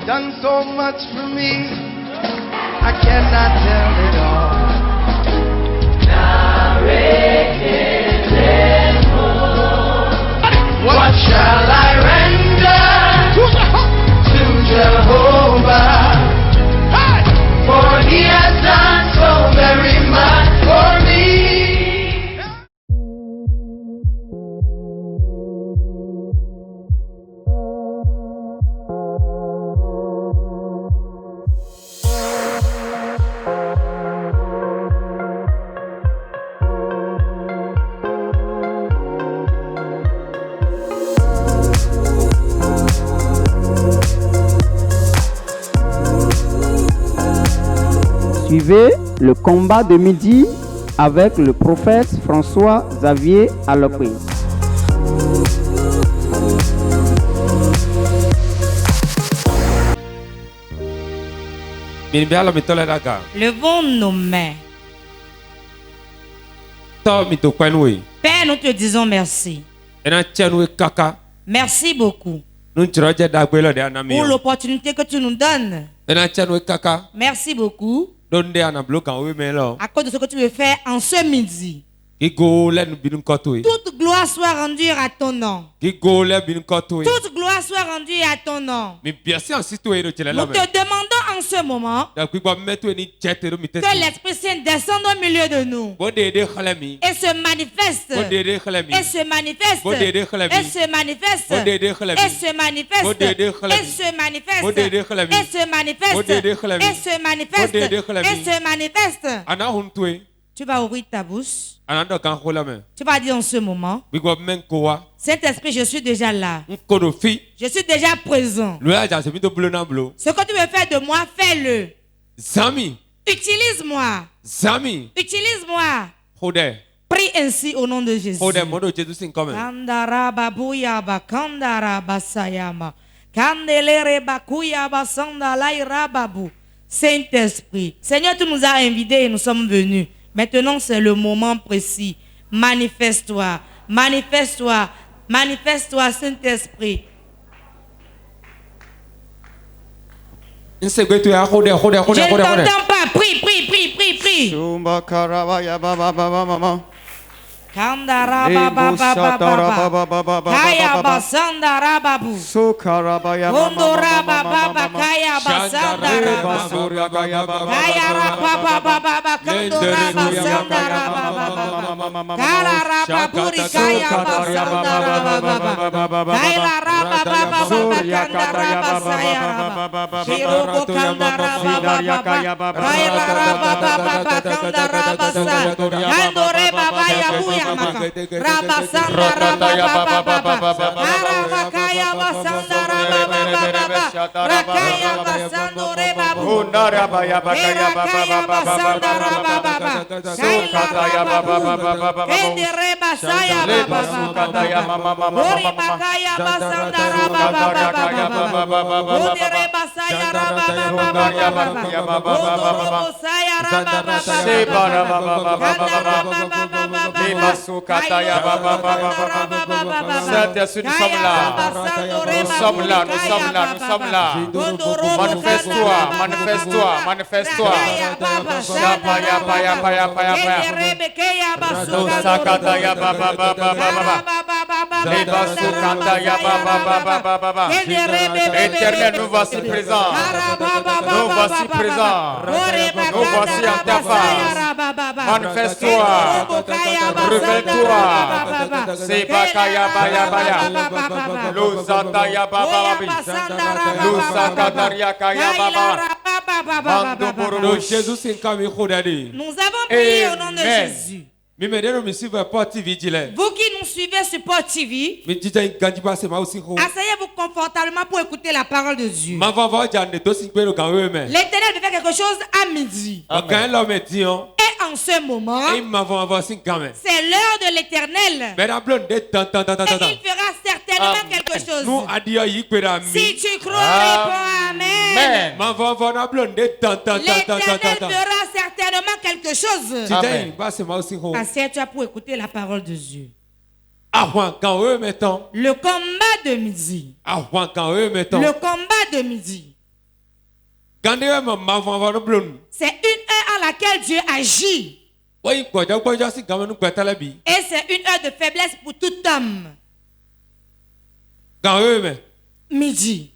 done so much for me, I cannot tell it all. What shall I render to Jehovah? For he has done so very much for me. Suivez le combat de midi avec le prophète François-Xavier Alokwe. Levons nos mains. Père, nous te disons merci. Merci beaucoup pour l'opportunité que tu nous donnes. Merci beaucoup à cause de ce que tu veux faire en ce midi. Toute gloire soit rendue à ton nom. Toute gloire soit rendue à ton nom. Nous te demandons en ce moment que l'Esprit Saint descende au milieu de nous et se manifeste, et se manifeste, et se manifeste, et se manifeste, et se manifeste, et se manifeste, et se manifeste, et se manifeste. Tu vas ouvrir ta bouche. Tu vas dire en ce moment: Saint-Esprit, je suis déjà là. Je suis déjà présent. Ce que tu veux faire de moi, fais-le. Utilise-moi. Utilise-moi. Prie ainsi au nom de Jésus. Saint-Esprit, Seigneur, tu nous as invités et nous sommes venus. Maintenant, c'est le moment précis. Manifeste-toi, manifeste-toi, manifeste-toi, Saint-Esprit. Je ne t'entends pas. Prie, prie, prie, prie, prie. Kandara baba baba baba kaya basanda rababu kondora baba baba kaya basanda rababu kaya baba baba kondora basanda rababu kala rababuri kaya basanda rababu kaya baba baba kandara basaya rababu kiroko kandara baba kaya baba baba kandara basaya kandore baba ya Rabasanda Rababa Rakaya Basanda Rababa Rakaya Basando Rebabu Rakaya Basanda Rababa Kaya Babu Kende Reba Saya Baba Ori Bakaya Basanda Rababa Ori Reba Saya Rababa Ori Saya Rababa Saint-Esprit, nous sommes là. Nous sommes là, nous sommes là, nous sommes là. Manifeste-toi, manifeste-toi, manifeste-toi. Paya, paya, paya, paya, paya. Sakata ya baba baba baba. Éternel, nous voici présents. Nous voici présents. Nous voici en ta face. Manifeste-toi. Révèle-toi. Sebakaya baya baya. Luzataya baba babi. Luzakadaria kaya baba. Nous avons prié au nom de Jésus. Vous qui nous suivez sur Port TV, asseyez-vous confortablement pour écouter la parole de Dieu. L'Éternel veut faire quelque chose à midi. Et en ce moment, c'est l'heure de l'Éternel. Et il fera certainement quelque chose. Si tu crois, réponds Amen. L'Éternel fera certainement quelque chose. Amen. Assieds-toi pour écouter la parole de Dieu. Le combat de midi. Le combat de midi. C'est une heure à laquelle Dieu agit. Et c'est une heure de faiblesse pour tout homme. Midi.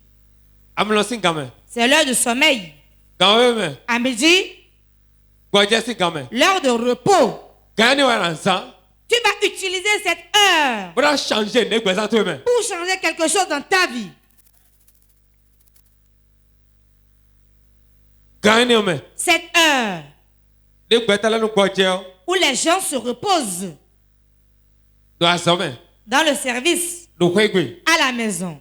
C'est l'heure de sommeil. À midi, l'heure de repos. Tu vas utiliser cette heure pour changer quelque chose dans ta vie. Cette heure où les gens se reposent dans le service, à la maison.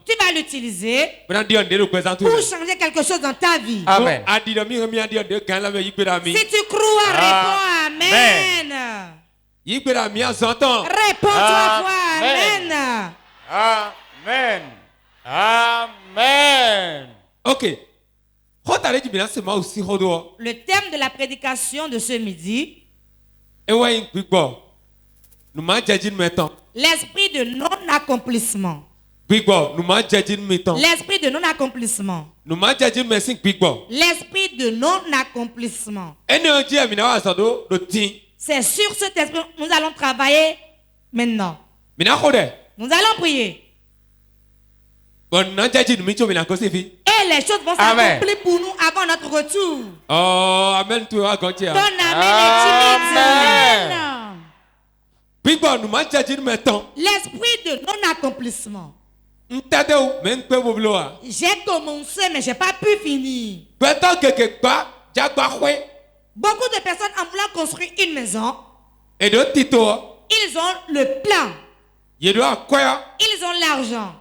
Tu vas l'utiliser pour changer quelque chose dans ta vie. Amen. Si tu crois, réponds Amen. Réponds trois fois Amen. Amen. Amen. Ok. Le thème de la prédication de ce midi, l'esprit de non-accomplissement. L'esprit de non-accomplissement. L'esprit de non-accomplissement. C'est sur cet esprit que nous allons travailler maintenant. Nous allons prier. Et les choses vont s'accomplir pour nous avant notre retour. Oh, amen. Ton amen est timide. L'esprit de non-accomplissement. J'ai commencé, mais je n'ai pas pu finir. Beaucoup de personnes en voulant construire une maison, ils ont le plan. Ils ont l'argent.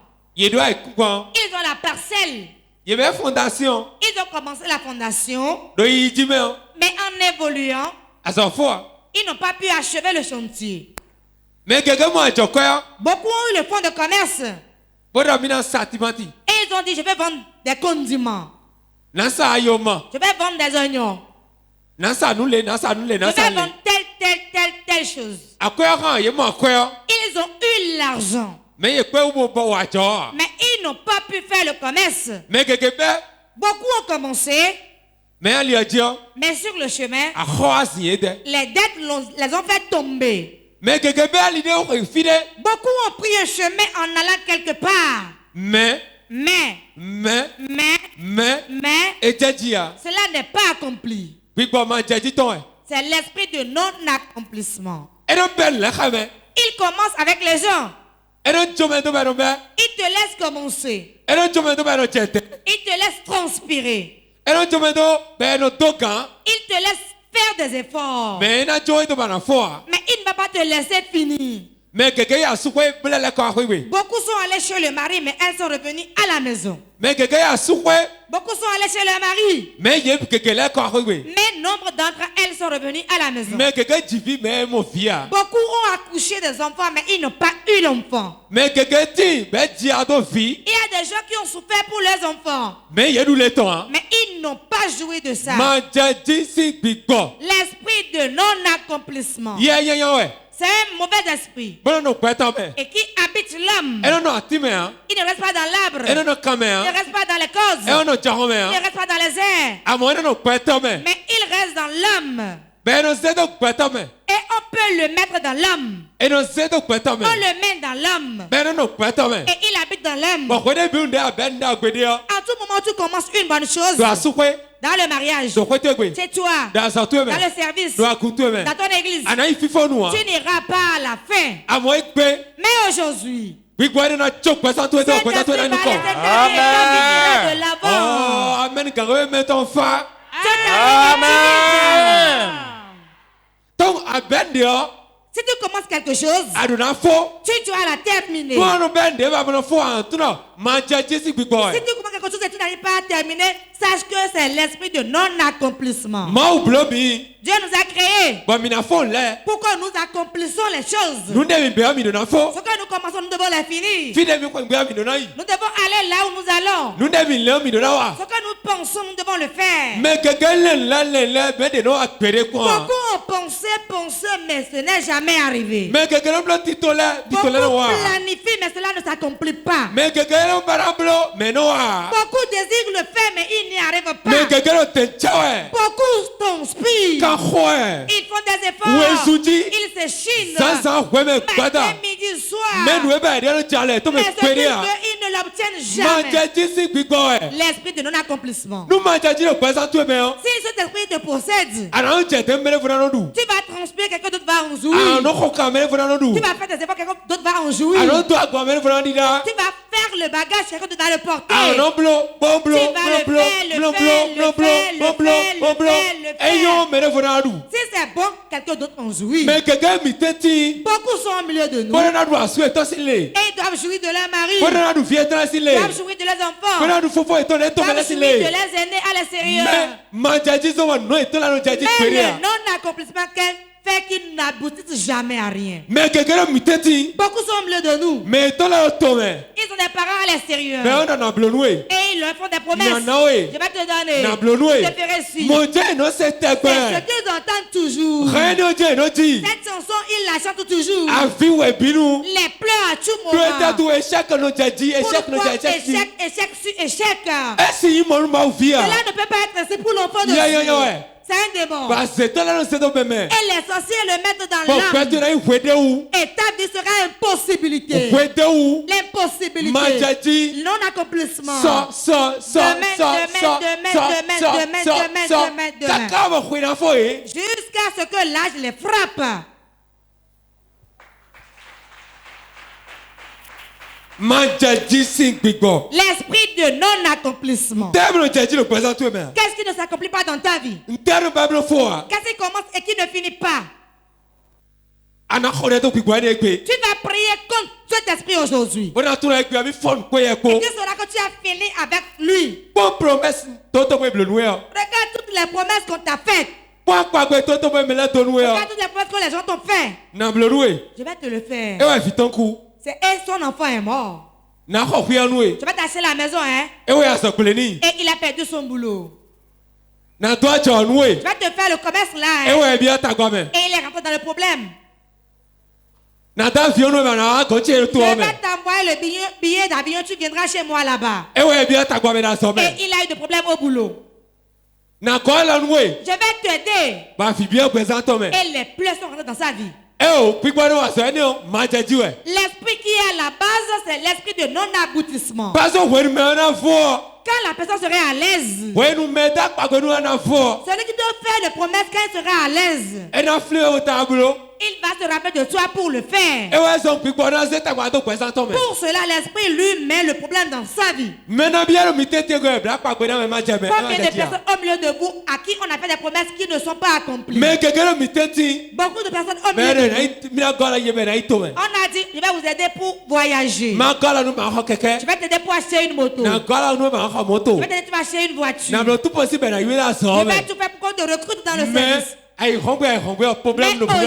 Ils ont la parcelle. Ils ont commencé la fondation. Mais en évoluant, ils n'ont pas pu achever le chantier. Beaucoup ont eu le fonds de commerce. Et ils ont dit, je vais vendre des condiments. Je vais vendre des oignons. Je vais vendre telle chose. Ils ont eu l'argent. Mais ils n'ont pas pu faire le commerce. Beaucoup ont commencé. Mais sur le chemin, les dettes les ont fait tomber. Beaucoup ont pris un chemin en allant quelque part. Mais cela n'est pas accompli. C'est l'esprit de non-accomplissement. Il commence avec les gens. Il te laisse commencer. Il te laisse transpirer. Il te laisse faire des efforts. Mais il ne va pas te laisser finir. Beaucoup sont allés chez le mari, mais elles sont revenues à la maison. Beaucoup sont allés chez le mari, mais nombre d'entre elles sont revenues à la maison. Beaucoup ont accouché des enfants, mais ils n'ont pas eu l'enfant. Il y a des gens qui ont souffert pour leurs enfants, mais ils n'ont pas joué de ça. L'esprit de non-accomplissement. C'est un mauvais esprit. Et qui habite l'homme. Il ne reste pas dans l'arbre. Il ne reste pas dans les causes. Il ne reste pas dans les airs. Mais il reste dans l'homme. Et on peut le mettre dans l'homme. On le met dans l'homme. Et il habite dans l'homme. À tout moment, tu commences une bonne chose. Dans le mariage, c'est toi. Dans le service, dans ton église, tu n'iras pas à la fin. Mais aujourd'hui, Amen. Si tu commences quelque chose, tu dois la terminer. Si tu commences quelque chose et tu n'arrives pas à terminer, sache que c'est l'esprit de non-accomplissement. Dieu nous a créés pour que nous accomplissions les choses. Ce que nous commençons, nous devons les finir. Nous devons aller là où nous allons. Ce que nous pensons, nous devons le faire. Mais Beaucoup ont pensé, mais ce n'est jamais arrivé. Mais beaucoup planifient, mais cela ne s'accomplit pas. Beaucoup désirent le faire, mais ils n'y arrivent pas. Beaucoup conspirent. Ils font des efforts. Ils se chinent. Matin, midi, soir. Mais ce qu'ils ne l'obtiennent jamais. L'esprit de non-accomplissement. Si cet esprit te possède, tu vas transpirer, quelqu'un d'autre va en jouir. Tu vas faire des efforts, quelqu'un d'autre va en jouir. Tu vas faire le bagage, quelqu'un d'autre va le porter. Si c'est bon, quelqu'un d'autre en jouit. Beaucoup sont au milieu de nous. Et ils doivent jouir de leur mari. Ils doivent jouir de leurs enfants. Ils doivent jouir de leurs aînés à l'extérieur. Mais le non-accomplissement fait qu'ils n'aboutissent jamais à rien. Beaucoup sont au milieu de nous. Ils ont des parents à l'extérieur. Et ils leur font des promesses. Je vais te donner. Je te ferai suivre. C'est ce qu'ils entendent toujours. Cette chanson, ils la chantent toujours. Les pleurs à tout moment. Pourquoi échec sur échec? Cela ne peut pas être ainsi pour l'enfant de Dieu. C'est un démon. Et les sorciers le mettent dans l'âme. Et ta vie sera impossibilité. L'impossibilité. Non-accomplissement. Demain. Jusqu'à ce que l'âge les frappe. L'esprit de non-accomplissement. Qu'est-ce qui ne s'accomplit pas dans ta vie? Qu'est-ce qui commence et qui ne finit pas? Tu vas prier contre cet esprit aujourd'hui. Et Dieu saura que tu as fini avec lui. Regarde toutes les promesses qu'on t'a faites. Regarde toutes les promesses que les gens t'ont fait. Je vais te le faire. C'est son enfant est mort. Tu vas t'acheter la maison, hein? Et il a perdu son boulot. Tu vas te faire le commerce là, hein? Et il est rentré dans le problème. Je vais t'envoyer le billet d'avion, tu viendras chez moi là-bas. Et il a eu des problèmes au boulot. Je vais t'aider. Et les pleurs sont rentrés dans sa vie. L'esprit qui est à la base, c'est l'esprit de non-aboutissement. Quand la personne serait à l'aise, celui qui doit faire des promesses quand il sera à l'aise, il va se rappeler de toi pour le faire. Pour cela, l'esprit lui met le problème dans sa vie. Combien de personnes au milieu de vous à qui on a fait des promesses qui ne sont pas accomplies? Beaucoup de personnes au milieu de vous. On a dit, je vais vous aider pour voyager. Je vais t'aider pour acheter une moto. Je vais t'aider pour acheter une voiture. Je vais tout faire pour qu'on te recrute dans le service. Mais au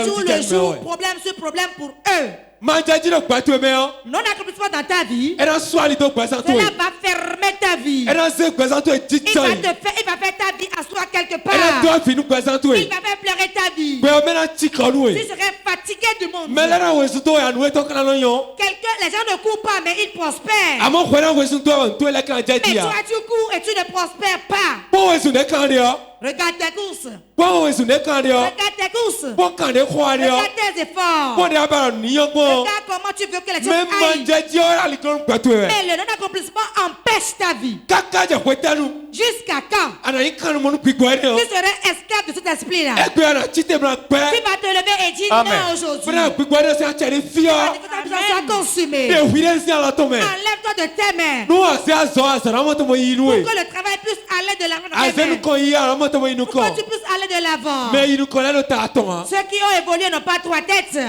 jour le jour, problème sur problème pour eux. Non-accomplissement dans ta vie, cela va fermer ta vie. Il va faire ta vie asseoir quelque part. Il va faire pleurer ta vie. Tu serais fatigué du monde. Les gens ne courent pas, mais ils prospèrent. Mais toi, tu cours et tu ne prospères pas. Regarde tes courses. Regarde tes courses. Regarde tes efforts. Regarde comment tu veux que les choses aillent. Mais le non-accomplissement empêche ta vie. Jusqu'à quand? Tu serais esclave de cet esprit-là. Tu vas te lever et dire non aujourd'hui. Tu vas dire que ta vie soit consumée. Enlève-toi de tes mains. Pour que le travail puisse aller de l'avant dans tes mains. Pour que tu puisses aller de l'avant. Ceux qui ont évolué n'ont pas trois têtes.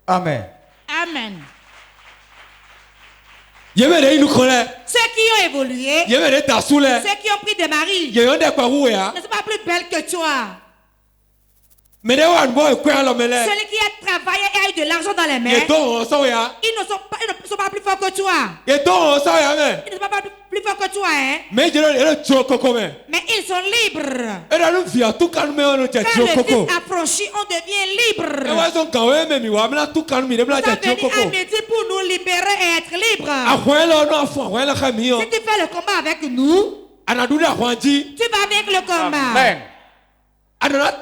Amen. Amen. Ceux qui ont évolué, ceux qui ont pris des maris, ne sont pas plus belles que toi. Celui qui a travaillé et a eu de l'argent dans les mains, ils ne sont pas plus forts que toi. Ils ne sont pas plus forts que toi, hein? Mais ils sont libres. Quand le Fils a franchi, on devient libre. Ça venu à midi pour nous libérer et être libres. Si tu fais le combat avec nous, tu vas avec le combat. Amen. Tu dois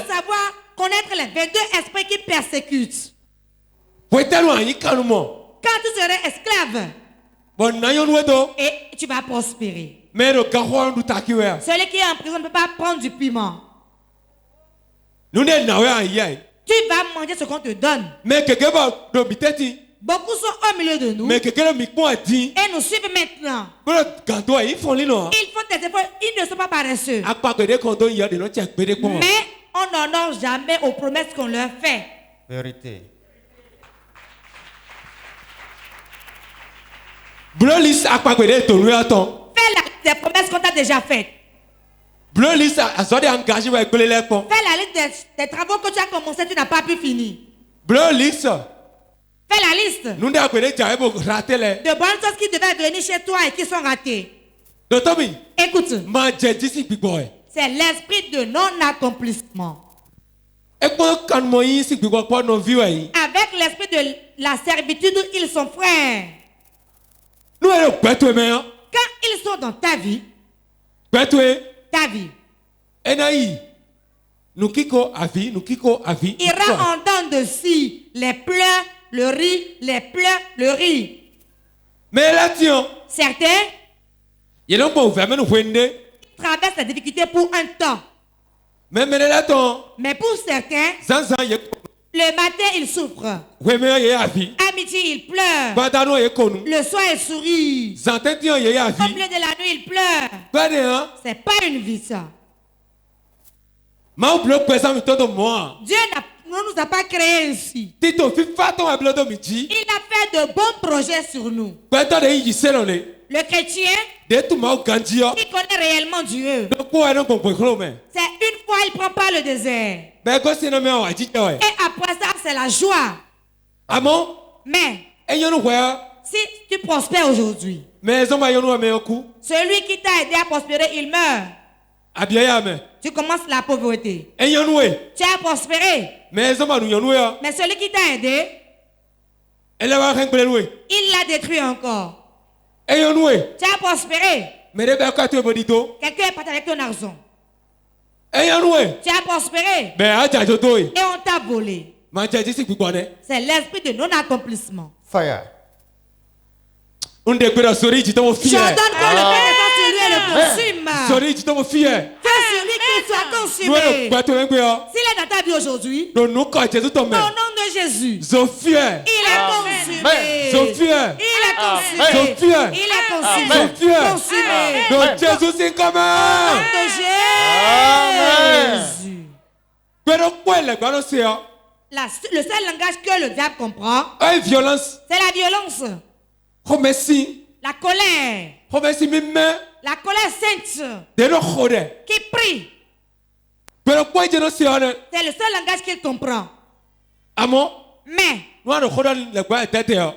savoir connaître les 22 esprits qui persécutent. Quand tu serais esclave, et tu vas prospérer. Celui qui est en prison ne peut pas prendre du piment. Tu vas manger ce qu'on te donne. Beaucoup sont au milieu de nous et nous suivent maintenant. Ils font des efforts, ils ne sont pas paresseux. Mais on n'honore jamais aux promesses qu'on leur fait. Vérité. Fais la liste des promesses qu'on t'a déjà faites. Fais la liste des travaux que tu as commencé, tu n'as pas pu finir. Fais la liste de bonnes choses qui devaient venir chez toi et qui sont ratées. Écoute, c'est l'esprit de non-accomplissement. Avec l'esprit de la servitude, ils sont frères. Quand ils sont dans ta vie, ira en dents de scie, les pleurs, le riz, les pleurs, le riz. Mais là, certains traversent la difficulté pour un temps. Mais pour certains, le matin, ils souffrent. À midi, ils pleurent. Le soir, ils sourient. Au milieu de la nuit, ils pleurent. C'est pas une vie, ça. Dieu ne nous a pas créés ainsi. Il a fait de bons projets sur nous. Le chrétien, il connaît réellement Dieu. C'est une fois, il prend pas le désert. Et après ça, c'est la joie. Mais si tu prospères aujourd'hui, celui qui t'a aidé à prospérer, il meurt. Tu commences la pauvreté. Tu as prospéré. Mais celui qui t'a aidé, il l'a détruit encore. Tu as prospéré. Quelqu'un est parti avec ton argent. Tu as prospéré. Et on t'a volé. C'est l'esprit de non-accomplissement. Fire. Je ordonne que le feu descende sur lui et le consume. Fais sur lui qu'il soit consumé. S'il est dans ta vie aujourd'hui, au nom de Jésus, il est consumé. Il est consumé. Il est consumé. Consumé. Au nom de Jésus. Le seul langage que le diable comprend, c'est la violence. La colère. La colère sainte qui prie. C'est le seul langage qu'il comprend. Mais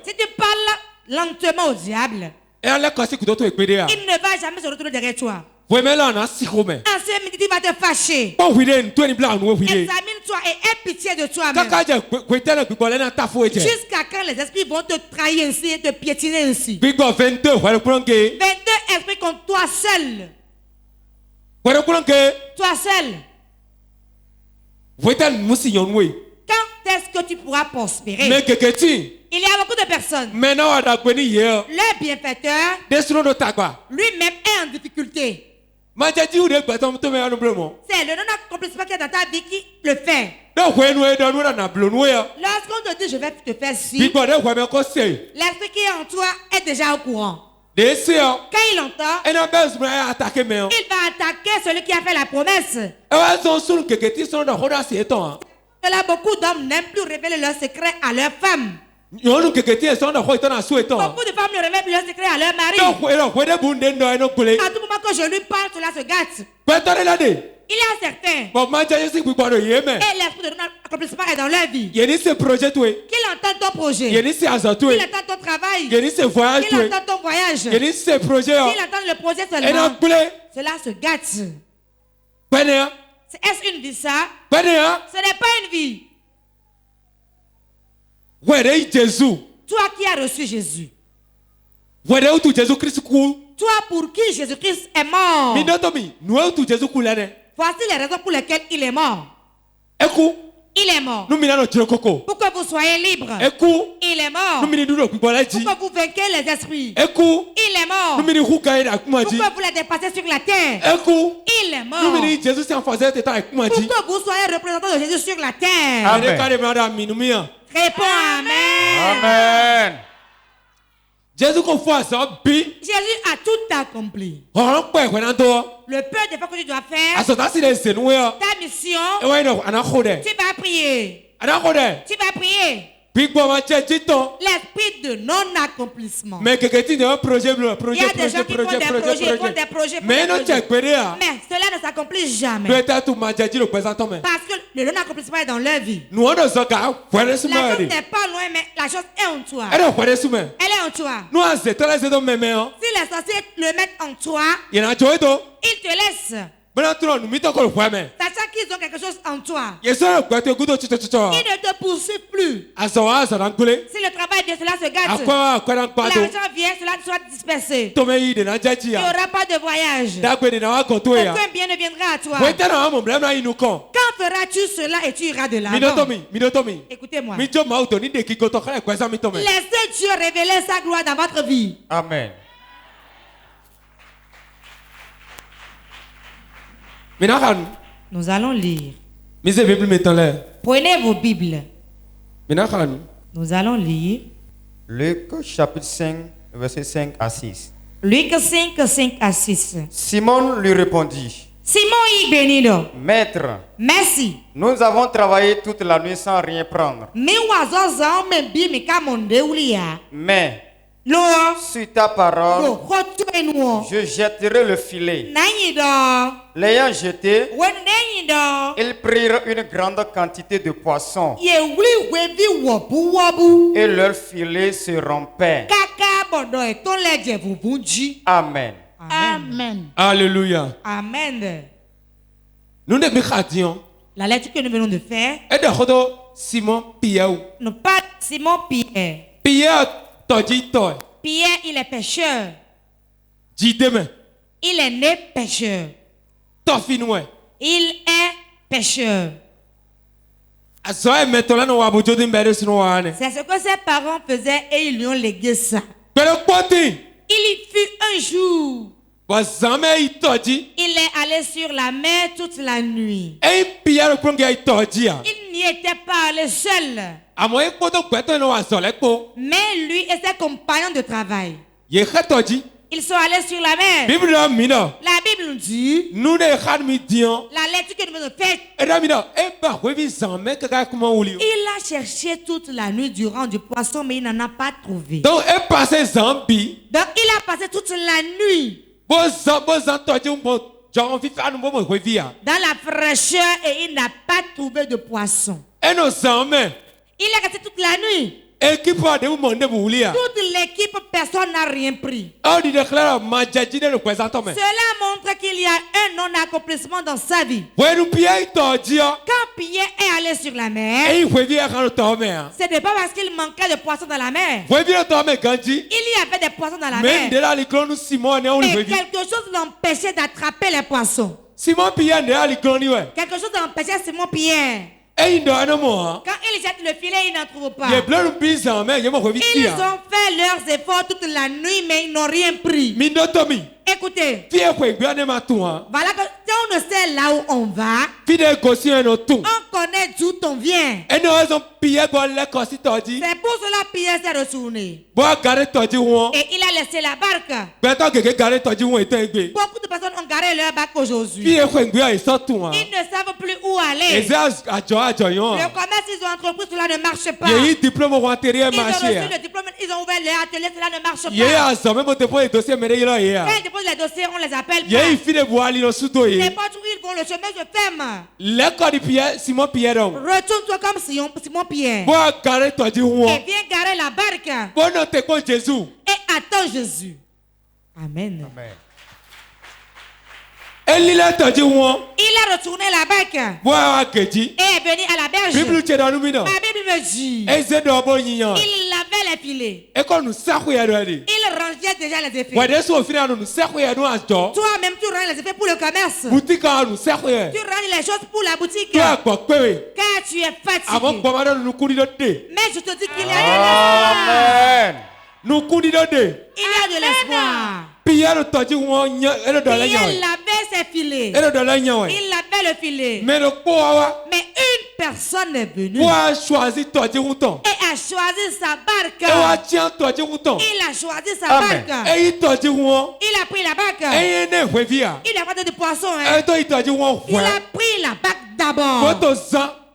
si tu parles lentement au diable, il ne va jamais se retourner derrière toi. En ce midi, tu vas te fâcher. Examine-toi et aie pitié de toi-même. Jusqu'à quand les esprits vont te trahir ainsi et te piétiner ainsi. 22 esprits contre toi seul. Toi seul. Quand est-ce que tu pourras prospérer? Il y a beaucoup de personnes. Le bienfaiteur lui-même est en difficulté. C'est le non-accomplissement qui est dans ta vie qui le fait. Lorsqu'on te dit je vais te faire ci, l'esprit qui est en toi est déjà au courant. Quand il entend, il va attaquer celui qui a fait la promesse. Là, beaucoup d'hommes n'aiment plus révéler leurs secrets à leurs femmes. Beaucoup de femmes ne révèlent plus leurs secrets à leur mari. À tout moment que je lui parle, cela se gâte. Il Il y a certains. Et l'esprit de non-accomplissement est dans leur vie. Qu'il entend ton projet. Qu'il entend ton travail. Qu'il entend ton voyage. Qu'il entend le projet seulement. Cela se gâte. Est-ce une vie ça? Ce n'est pas une vie. Toi qui as reçu Jésus. Toi pour qui Jésus-Christ est mort. Voici les raisons pour lesquelles il est mort. Il est mort. Pour que vous soyez libre. Il est mort. Pour que vous vainquiez les esprits. Il est mort. Pour que vous les dépassez sur la terre. Il est mort. Pour que vous soyez représentant de Jésus sur la terre. Amen. Réponds Amen. Amen. Jésus a tout accompli. Le peu d'efforts que tu dois faire, ta mission, tu vas prier. Tu vas prier. L'esprit de non-accomplissement. Il y a des gens qui font des projets, mais cela ne s'accomplit jamais. Parce que le non-accomplissement est dans leur vie. La chose n'est pas loin, mais la chose est en toi. Elle est en toi. Si les sorciers le mettent en toi, ils te laissent. Sachant qu'ils ont quelque chose en toi, ils ne te poursuivent plus. Si le travail vient, cela se gâte. L'argent vient, cela soit dispersé. Il n'y aura pas de voyage. Aucun bien ne viendra à toi. Quand feras-tu cela et tu iras de l'avant? Écoutez-moi. Laissez Dieu révéler sa gloire dans votre vie. Amen. Nous allons lire. Prenez vos Bibles. Nous allons lire. Luc chapitre 5, versets 5 à 6. Luc 5, 5 à 6. Simon lui répondit. Simon y bénit. Maître, merci. Nous avons travaillé toute la nuit sans rien prendre. Mais sur ta parole, je jetterai le filet. L'ayant jeté, ils prirent une grande quantité de poissons. Et leur filet se rompait. Amen. Amen. Alléluia. Amen. Nous ne pas la lettre que nous venons de faire. Simon Pierre. Non pas Simon Pierre. Pierre, il est pécheur. Il est né pécheur. Il est pécheur. C'est ce que ses parents faisaient et ils lui ont légué ça. Il fut un jour. Il est allé sur la mer toute la nuit. Il n'y était pas allé seul. Mais lui et ses compagnons de travail, ils sont allés sur la mer. La Bible nous dit, la lecture que nous venons de faire, il a cherché toute la nuit durant du poisson, mais il n'en a pas trouvé. Donc il a passé toute la nuit dans la fraîcheur et il n'a pas trouvé de poisson. Il est resté toute la nuit. Toute l'équipe, personne n'a rien pris. Cela montre qu'il y a un non-accomplissement dans sa vie. Quand Pierre est allé sur la mer, ce n'est pas parce qu'il manquait de poissons dans la mer. Il y avait des poissons dans la mer. Mais quelque chose l'empêchait d'attraper les poissons. Quelque chose l'empêchait Simon Pierre. Quand il jette le filet, il n'en trouve pas. Ils ont fait leurs efforts toute la nuit, mais ils n'ont rien pris. Écoutez, voilà que si on ne sait là où on va, on connaît d'où on vient. C'est pour cela que Pierre s'est retourné. Et il a laissé la barque. Beaucoup de personnes ont garé leur barque aujourd'hui. Ils ne savent plus où aller. Le commerce qu'ils ont entrepris, cela ne marche pas. Ils ont reçu le diplôme, ils ont ouvert leur atelier, cela ne marche pas. Quand ils déposent les dossiers, on les appelle pas. N'importe où ils vont, le chemin se ferme. L'école de Pierre, Simon Pierre. Retourne-toi comme Simon Pierre. Bon, carré toi du roi. Et viens garer la barque. Bon, non, t'es quoi Jésus? Et attends Jésus. Amen. Amen. Il a retourné la barque et est venu à la berge. Ma Bible me dit il lavait les filets. Il rangeait déjà les effets. Toi-même tu ranges les effets pour le commerce. Tu ranges les choses pour la boutique. Car tu es fatigué. Mais je te dis qu'il y a de l'espoir. Il y a de l'espoir. Pierre lavait ses filets. Il lavait le filet. Mais une personne est venue et a choisi sa barque. Il a choisi sa barque. Il a pris la barque. Il a pas de poisson. Il a pris la barque d'abord.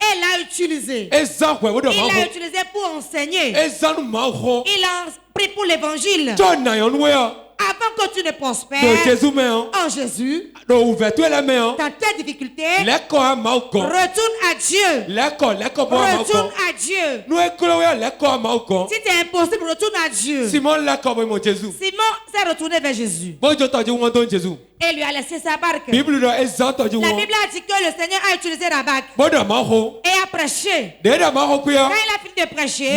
Et l'a utilisé. Il l'a utilisé pour enseigner. Il a pris pour l'évangile. Avant que tu ne prospères en Jésus, dans tes difficultés, retourne à Dieu. Retourne à Dieu. Si c'est impossible, retourne à Dieu. Simon s'est retourné vers Jésus et lui a laissé sa barque. La Bible a dit que le Seigneur a utilisé la barque et a prêché. Quand il a fini de prêcher,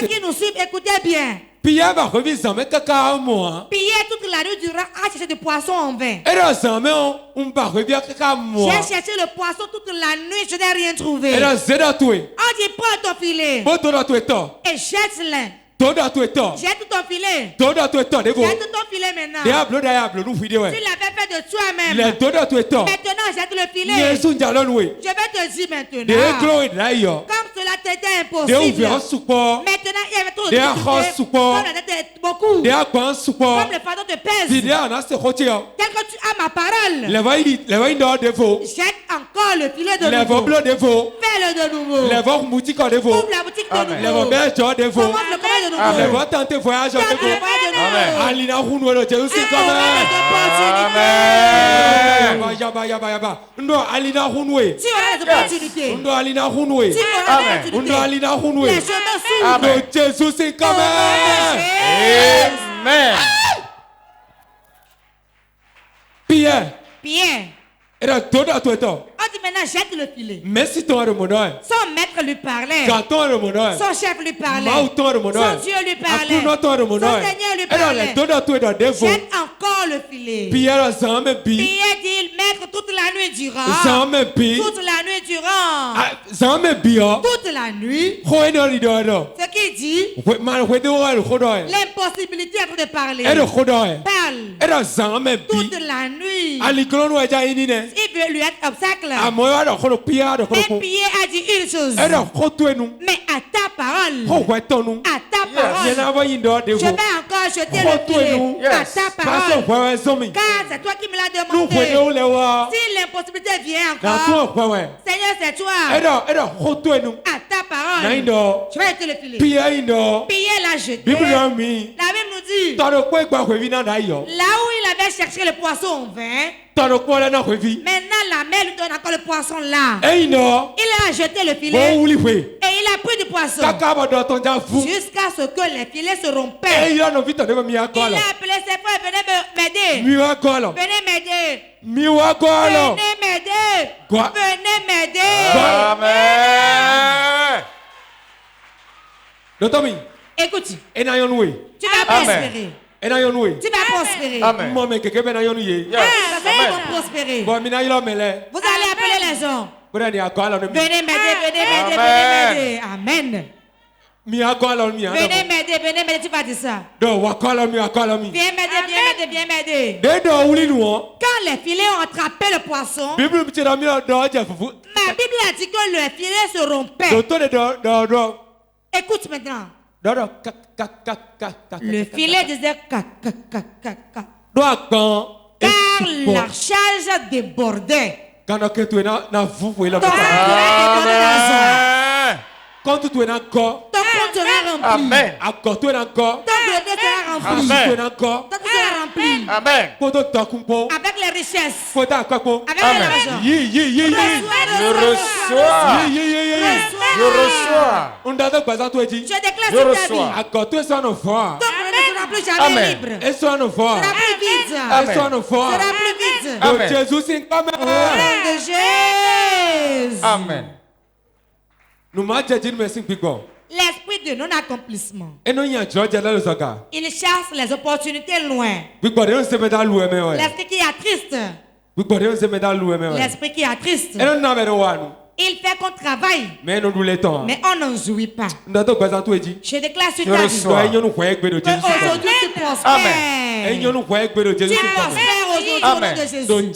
ceux qui nous suivent, écoutez bien. Pierre toute la nuit durant a cherché du poisson en vain. J'ai cherché le poisson toute la nuit, je n'ai rien trouvé. On dit prends ton filet et jette-le. Jette tout ton filet. Jette tout ton filet maintenant. Tu l'avais fait de toi-même. Maintenant jette le filet. Je vais te dire maintenant. Comme cela t'était impossible. Maintenant il y avait trop de difficultés. Comme la tête est beaucoup. Comme le fardeau te pèse. Tel que tu as ma parole. Jette encore le filet de nouveau. Fais-le de nouveau. Ouvre la boutique de nouveau. Commence le commerce de nouveau. Amen. Tenter voyage avec vous. Amen. Alina Hunwelo Jésus comme Ndo Alina Hunwe. Si on a des opportunités. Ndo Alina Hunwe. Si on a des opportunités. Ndo Alina Hunwe. Les chemins s'ouvrent. Ndo Jésus c'est comme Amen. Pierre. Pierre. On dit maintenant jette le filet. Son maître lui parlait. Son chef lui parlait. Son Dieu lui parlait. Son Seigneur lui parlait. Jette encore le filet. Pierre dit maître toute la nuit durant. Toute la nuit durant. Toute la nuit. Ce qu'il dit. L'impossibilité est en train de parler. Parle. Toute la nuit. Il veut lui être obstacle. Et Pierre a dit une chose. Mais à ta parole. À ta parole. Je vais encore jeter le filet. À ta parole. Car c'est toi qui me l'as demandé. Si l'impossibilité vient encore. Seigneur, c'est toi. À ta parole. Je vais jeter le filet. Pierre l'a jeté. La Bible nous dit. Là où il avait cherché le poisson en vain. Maintenant la mer lui donne encore le poisson là. Il a jeté le filet. Et il a pris du poisson. Jusqu'à ce que les filets se rompaient. Il a appelé ses frères. Venez m'aider. Venez m'aider. Amen. Écoute. Tu vas prospérer. Tu vas prospérer. Amen. Vous allez prospérer. Vous allez appeler les gens. Venez m'aider. Amen. Venez m'aider, tu vas dire ça. Viens m'aider. Quand les filets ont attrapé le poisson, ma Bible a dit que les filets se rompaient. Écoute maintenant. Le filet disait car la charge débordait. Quand tu es encore, ton compte sera rempli. Amen. Ton grenier sera rempli. Amen. Ton compte sera accompli. Amen. Avec les richesses. Avec l'argent. Je reçois. Je reçois. Je déclare sur ta vie. Amen. Ne sera plus jamais libre. Sera plus vide. Sera plus vide. Amen. Au nom de Jésus. Amen. L'esprit de non-accomplissement. Il chasse les opportunités loin. L'esprit qui attriste. L'esprit qui attriste. Il fait qu'on travaille. Mais on n'en jouit pas. Je déclare sur ta vie. Aujourd'hui tu prospères. Amen. Tu prospères aujourd'hui au nom de Jésus. Au nom de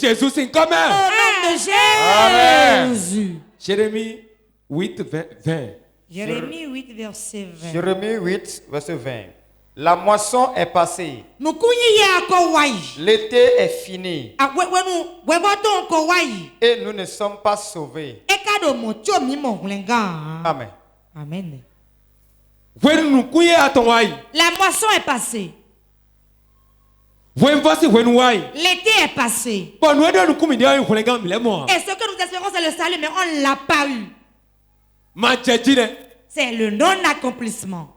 Jésus. Amen. Jérémie 8, 20. Jérémie 8, verset 20. Jérémie 8, verset 20. La moisson est passée. L'été est fini. Et nous ne sommes pas sauvés. Amen. Amen. La moisson est passée. L'été est passé. Et ce que nous espérons, c'est le salut, mais on ne l'a pas eu. C'est le non-accomplissement.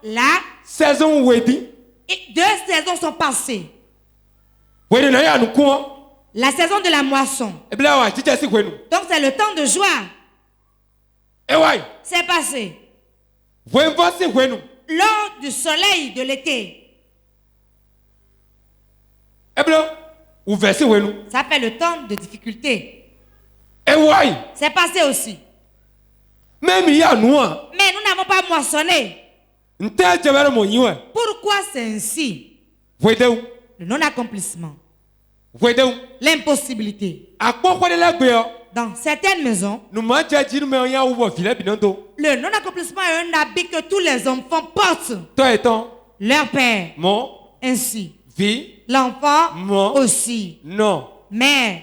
Là, saison wedding. 2 saisons sont passées. La saison de la moisson. Donc c'est le temps de joie. C'est passé. Lors du soleil de l'été. Ça fait le temps de difficulté. C'est passé aussi. Mais nous n'avons pas moissonné. Pourquoi c'est ainsi? Le non-accomplissement. L'impossibilité. Dans certaines maisons, le non-accomplissement est un habit que tous les enfants portent. Leur père. Ainsi. L'enfant aussi. Mère.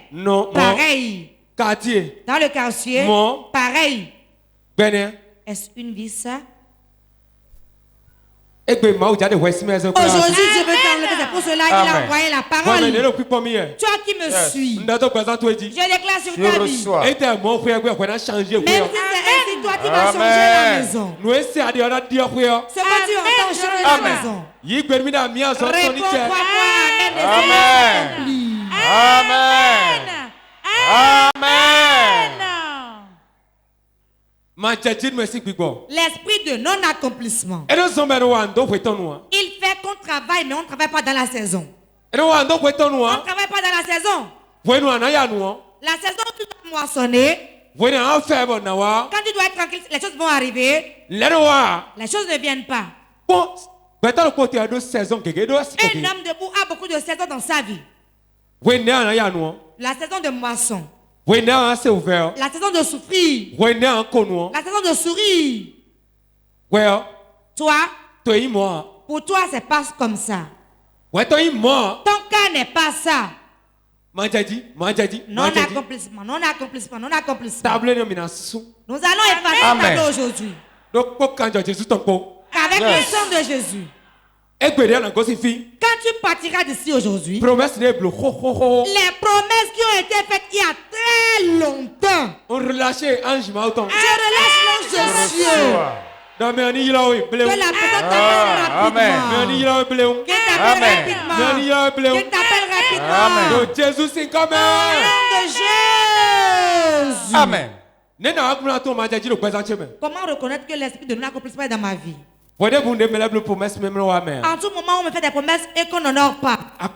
Pareil. Dans le quartier. Pareil. Est-ce une vie ça? Aujourd'hui, Dieu veut t'enlever, c'est pour cela qu'il a envoyé la parole. Toi qui me suis, je déclare sur ta vie. Même si c'est ainsi, toi tu vas changer la maison. Ce que tu entends changer la maison. Réponds-toi, Amen. Amen. L'esprit de non-accomplissement. Il fait qu'on travaille, mais on ne travaille pas dans la saison. On ne travaille pas dans la saison. La saison où tu dois moissonner, quand tu dois être tranquille, les choses vont arriver. Les choses ne viennent pas. Un homme debout a beaucoup de saisons dans sa vie. La saison de moisson. La saison de souffrir. La saison de sourire. Toi, pour toi, c'est pas comme ça. Ton cas n'est pas ça. Non-accomplissement, non-accomplissement, non-accomplissement. Nous allons effacer ce tableau aujourd'hui. Avec le sang de Jésus. Quand tu partiras d'ici aujourd'hui, les promesses qui ont été faites il y a très longtemps, je relâche l'ange de Dieu. Que la personne t'appelle rapidement. Que t'appelle rapidement. Au nom de Jésus. Amen. Comment reconnaître que l'esprit de non-accomplissement est dans ma vie? En tout moment, on me fait des promesses et qu'on n'honore pas. Toute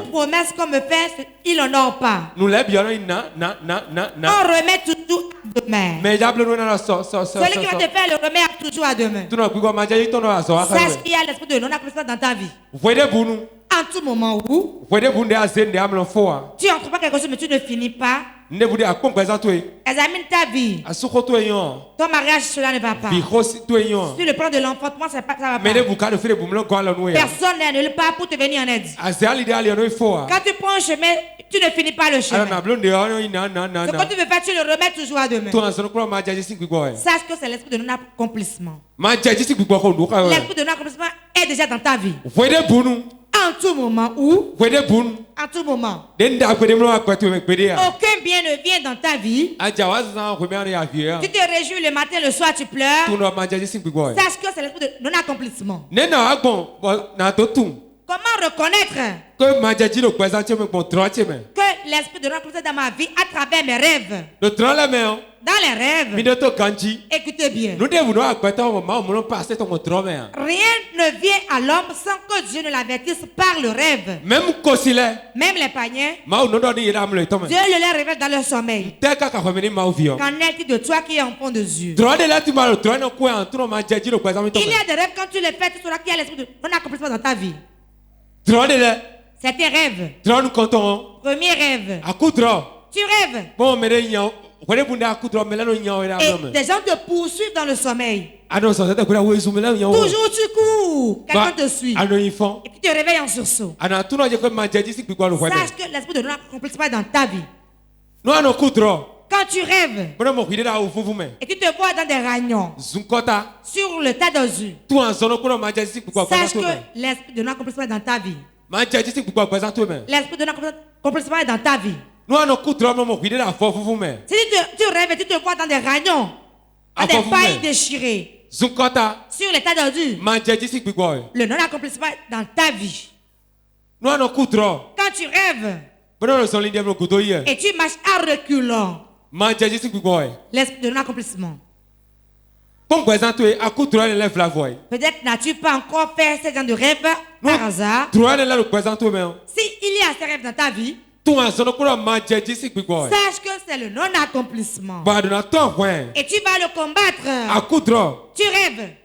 promesse qu'on me fait, il n'honore pas. On remet toujours à demain. Celui qui va te faire le remet toujours à demain. Sache qu'il y a l'esprit de non-accomplissement dans ta vie. En tout moment où tu entreprends quelque chose mais tu ne finis pas, examine ta vie. Ton mariage, cela ne va pas. Sur le plan de l'enfantement, ça va pas. Personne n'est pas pour te venir en aide. Quand tu prends un chemin tu ne finis pas le chemin. Ce que tu veux faire, tu le remets toujours à demain. Sache que c'est l'esprit de non-accomplissement. L'esprit de non-accomplissement est déjà dans ta vie. En tout moment où, en tout moment, aucun bien ne vient dans ta vie. Tu te réjouis le matin, le soir tu pleures. Sache que c'est l'esprit de non-accomplissement. Comment reconnaître que l'esprit de non-accomplissement dans ma vie à travers mes rêves? Dans les rêves, écoutez bien. Rien ne vient à l'homme sans que Dieu ne l'avertisse par le rêve. Même les païens, Dieu le leur révèle dans leur sommeil. Qu'en est-il de toi qui es en fond de yeux? Il y a des rêves, quand tu les fais, tu sauras qu'il y a l'esprit de non-accomplissement dans ta vie. C'est tes rêves. Premier rêve. Tu rêves. Et des gens te poursuivent dans le sommeil. Toujours tu cours. Quelqu'un te suit. Et tu te réveilles en sursaut. Sache que l'esprit de non-accomplissement est dans ta vie. Quand tu rêves et tu te vois dans des ragnons sur le tas d'ozus, sache que l'esprit de non-accomplissement est dans ta vie. L'esprit de non-accomplissement est dans ta vie. Si tu rêves et tu te vois dans des ragnons, dans des pailles déchirées, sur les tas d'ordures, le non-accomplissement est dans ta vie. Quand tu rêves et tu marches à reculons, l'esprit de non-accomplissement. Peut-être n'as-tu pas encore fait ce genre de rêve par hasard. Si il y a ces rêves dans ta vie, sache que c'est le non-accomplissement. Et tu vas le combattre. Tu rêves.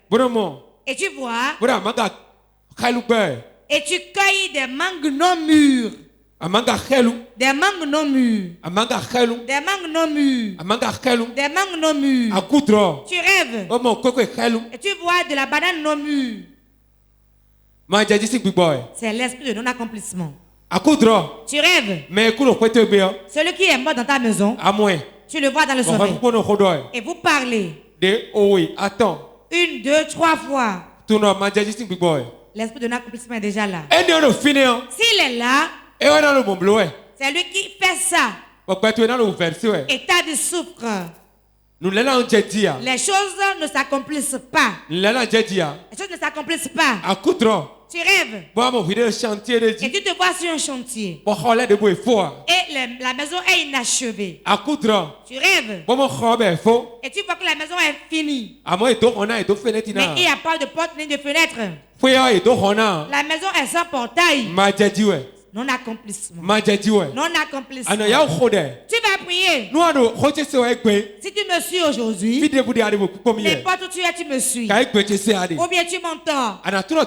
Et tu vois. Et tu cueilles des mangues non mûres. Des mangues non mûres. Des mangues non mûres. Des mangues non mûres. Tu rêves. Et tu vois de la banane non mûre. C'est l'esprit de non-accomplissement. Tu rêves. Celui qui est mort dans ta maison, tu le vois dans le sommeil. Et vous parlez. 1, 2, 3 fois. L'esprit de non-accomplissement est déjà là. S'il est là, c'est lui qui fait ça. Et ta vie souffre. Les choses ne s'accomplissent pas. Les choses ne s'accomplissent pas. Tu rêves. Et tu te vois sur un chantier. Et la maison est inachevée. Tu rêves. Et tu vois que la maison est finie. Mais il n'y a pas de porte ni de fenêtre. La maison est sans portail. Non-accomplissement. Non-accomplissement. Tu vas prier. Si tu me suis aujourd'hui, n'importe où tu es, tu me suis. Ou bien tu m'entends. Tu sauras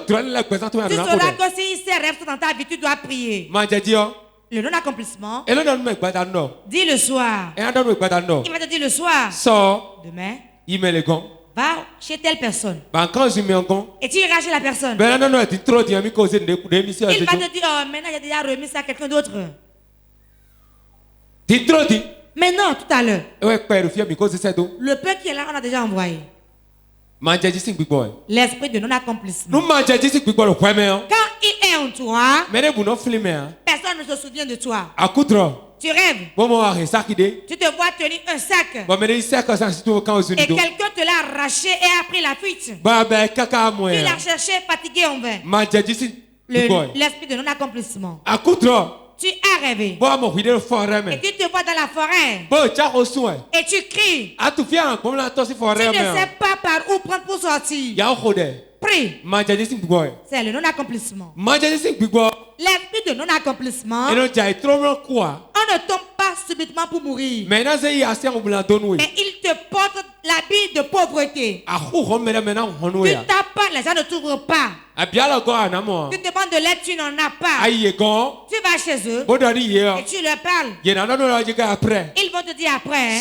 que si ces rêves sont dans ta vie, tu dois prier. Le non-accomplissement. Dis le soir. Il va te dire le soir. Demain. Va chez telle personne. Et tu iras chez la personne. Il va te dire, oh, maintenant j'ai déjà remis ça à quelqu'un d'autre. Mais non, tout à l'heure. Le peu qui est là, on a déjà envoyé. L'esprit de non-accomplissement. Quand il est en toi, personne ne se souvient de toi. Tu rêves. Tu te vois tenir un sac. Et quelqu'un te l'a arraché et a pris la fuite. Il a cherché, fatigué en vain. L'esprit de non-accomplissement. Tu as rêvé. Et tu te vois dans la forêt. Et tu cries. Tu ne sais pas par où prendre pour sortir. Prie. C'est le non-accomplissement. L'esprit de non-accomplissement. On ne tombe pas subitement pour mourir. Mais il te porte l'habit de pauvreté. Tu tapes pas, les gens ne t'ouvrent pas. Tu demandes de l'aide, tu n'en as pas. Tu vas chez eux et tu leur parles. Ils vont te dire après.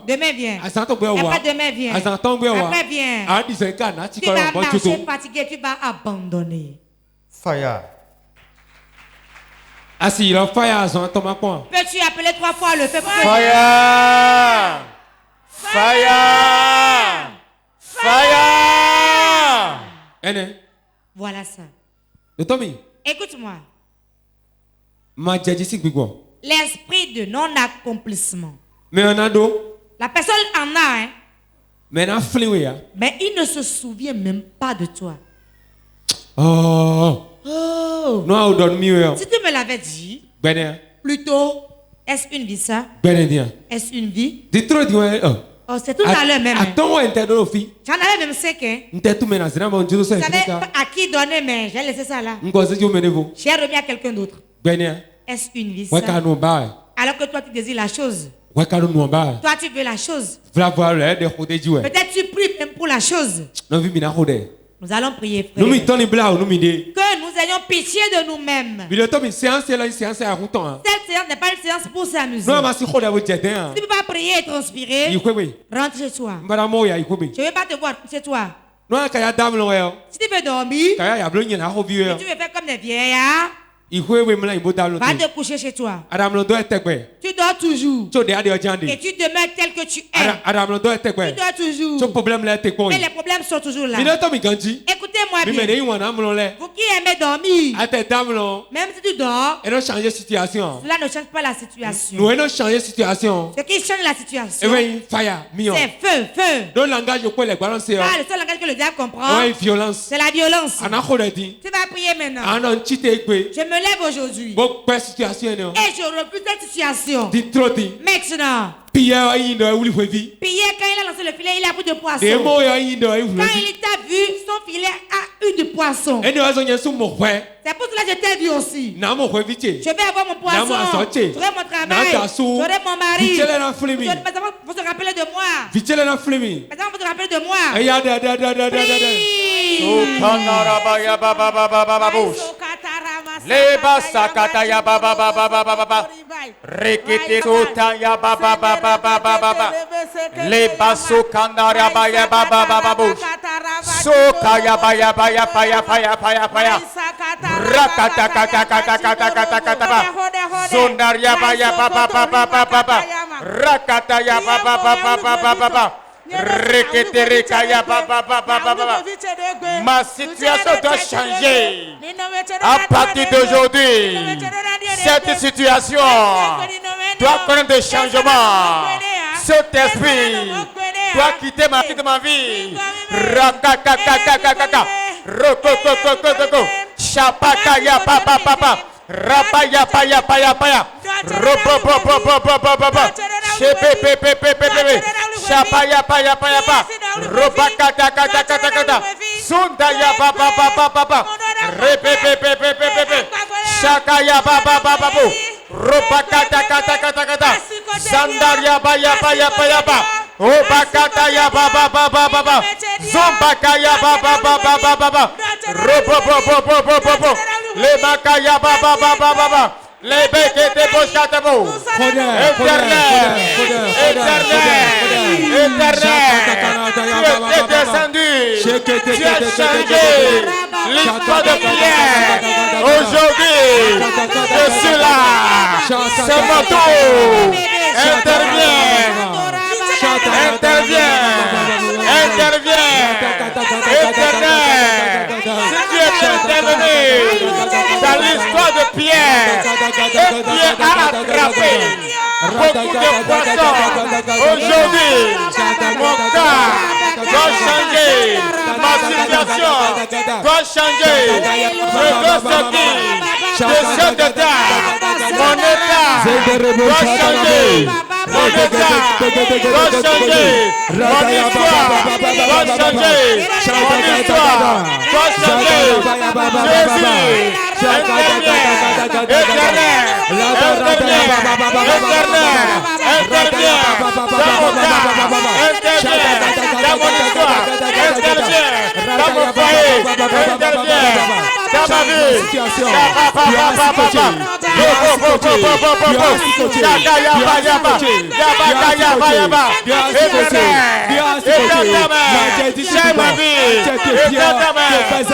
Demain viens. Après demain viens. Après viens. Tu vas marcher fatigué, tu vas abandonner. Fire. Ah si, il a fire, son tombe quoi? Peux-tu appeler 3 fois le feu pour que Fire! Fire! Fire! Voilà ça. Le Tommy. Écoute-moi. L'esprit de non-accomplissement. Mais on a d'eau. La personne en a, hein. Mais il ne se souvient même pas de toi. Oh. Si tu me l'avais dit, plutôt, est-ce une vie ça? Est-ce une vie? Oh, c'est tout à l'heure même. J'en avais même 5 ans. Je savais pas à qui donner, mais j'ai laissé ça là. J'ai remis à quelqu'un d'autre. Est-ce une vie ça? Alors que toi tu désires la chose. Toi tu veux la chose. Peut-être tu pries même pour la chose. Nous allons prier, frère. Que nous ayons pitié de nous-mêmes. Cette séance n'est pas une séance pour s'amuser. Si tu ne peux pas prier et transpirer, rentre chez toi. Je ne vais pas te voir chez toi. Si tu veux dormir, et tu veux faire comme des vieillards, va te coucher chez toi. Tu dors toujours. Et tu demeures tel que tu es. Tu dors toujours. Mais les problèmes sont toujours là. Écoutez-moi bien. Vous qui aimez dormir, même si tu dors, cela ne change pas la situation. Ce qui change la situation, c'est feu, feu. Le seul langage que le diable comprend, c'est la violence. Tu vas prier maintenant. Je me lève aujourd'hui et je refuse cette situation. Maintenant, Pierre, quand il a lancé le filet, il a pris de poisson. Quand il t'a vu, son filet a eu de poisson. C'est pour cela que je t'ai vu aussi. Je vais avoir mon poisson. J'aurai mon travail. J'aurai mon mari. Il faut se rappeler de moi. Maintenant, il faut se rappeler de moi. Leba sakata ya baba baba baba baba rekete sota ya baba baba baba baba leba sokanda ya baba baba baba soka ya baya baya paya paya paya paya rakata kata kata kata kata kata zondar ya baya baba baba baba rakata ya baba baba baba baba ma situation doit changer. À partir d'aujourd'hui, cette situation doit connaître des changements. Cet esprit doit quitter ma vie. Rakakakakakaka. Rokokokokoko. Chapakaya papa papa. Rapaya paya paya paya. Ropopopopopopopopo. Chepepepepepepe. Chapaya paya paya pa. Robakata kata kata kata. Sundaya papa papa papa. Repepepepepepe. Shakaya papa papa pu. Robakata kata kata kata. Zandaria paya paya paya pa. Obakata ya papa papa papa. Zombakaya papa papa papa. Ropopopopopopo. Le bakaya papa papa papa. Les béquets de Bochatabo. Éternel. Tu es descendu. Tu as changé l'histoire de Pierre. Aujourd'hui, je suis là. C'est mon tour. Interviens. Si tu es intervenu dans l'histoire de Pierre, et Pierre a attrapé beaucoup de poissons. Aujourd'hui, mon cas doit changer. Ma situation doit changer. Je dois sortir de cette état. Mon état doit changer. Mon état doit changer. Mon histoire doit changer. Mon histoire doit changer. Jésus, éternel, dans